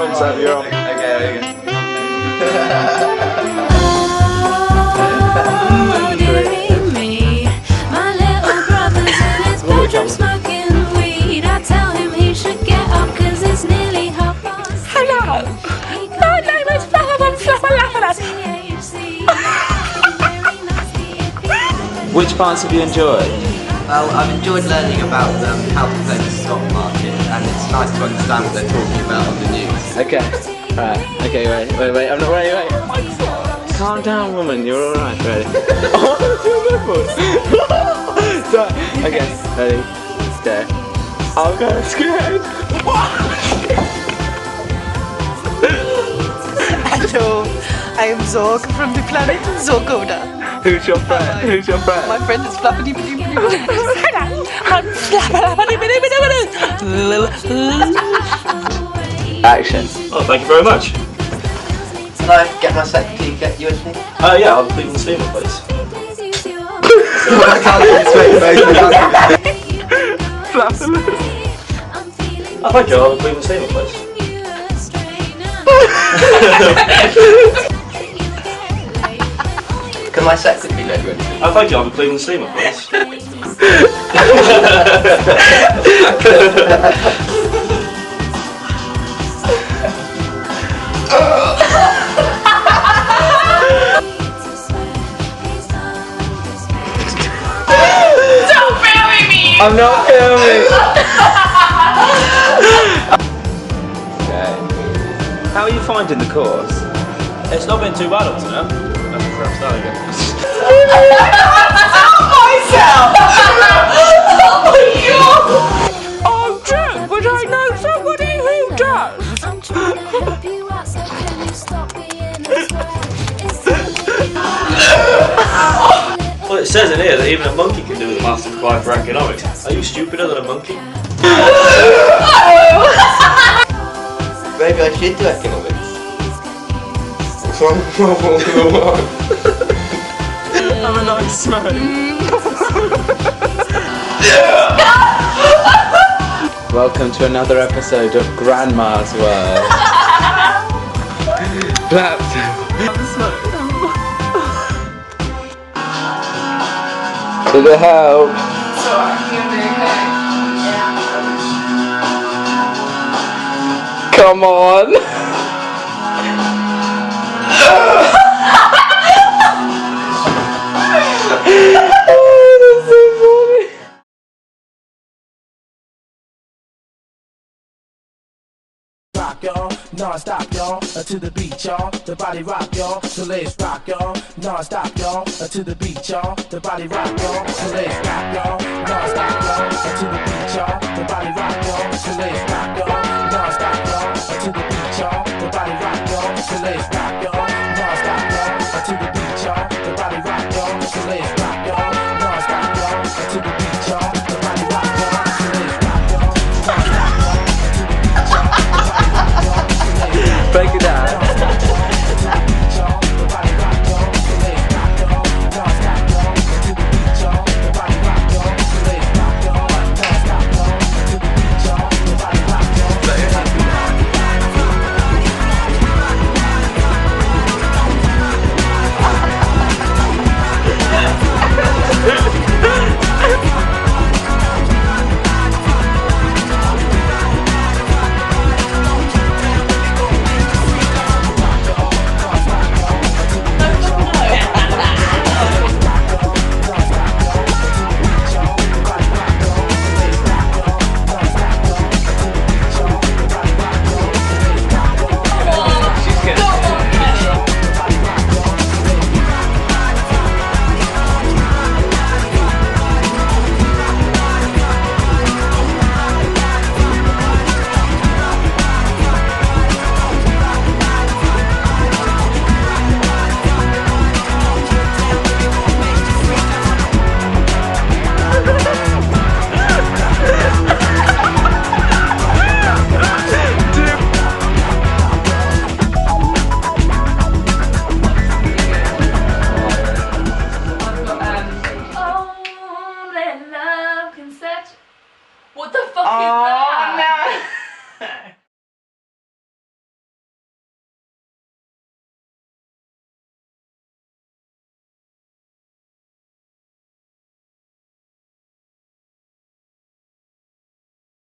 You're on, Sam, you're on. Okay. Hello, my name is Which parts have you enjoyed? Well, I've enjoyed learning about how to play the stock market, and it's nice to understand what they're talking about on the news. Okay. Alright. Okay, wait. I'm not ready, wait. Calm down, woman. You're alright. Ready? Oh, so, okay. Ready? Stare. I'm kind of scared. Hello, I am Zorg from the planet Zorgoda. Who's your friend? Who's your friend? My friend is Flappity Bitty Bitty. I'm Flappity Bitty Bitty. Action. Oh, thank you very much. Can I get my set key, get you anything? Yeah, I'll leave the steamer, please. I can't do this Oh, thank you, I'll leave the steamer, please. Can my set quickly get you anything? Oh, thank you, I'll be cleaning the steamer, please. Don't bury me! I'm not filming. Okay. How are you finding the course? It's not been too bad up to now. That's where I'm starting again. I'm drunk, but I know somebody who does. Well, it says in here that even a monkey can do the master's apply for economics. Are you stupider than a monkey? Maybe I should do economics. I'm a nice smoke. Welcome to another episode of Grandma's World. Claps. To the help. Come on. Rock y'all, non-stop y'all, to the beat y'all, the body rock y'all, so let's rock y'all, non-stop y'all, to the beat y'all, the body rock y'all, so let's rock y'all, non-stop y'all, to the beat y'all, the body rock y'all, so let's rock y'all, non-stop y'all, to the beat y'all, the body rock y'all, so let's rock y'all, non-stop y'all, to the beat y'all, the body rock y'all, so let's rock y'all, non-stop y'all, to the beat y'all, the body rock y'all, so let's rock y'all, non-stop y'all, to the beat y'all, the body rock y'all, so let's Break it down. What the fuck is that?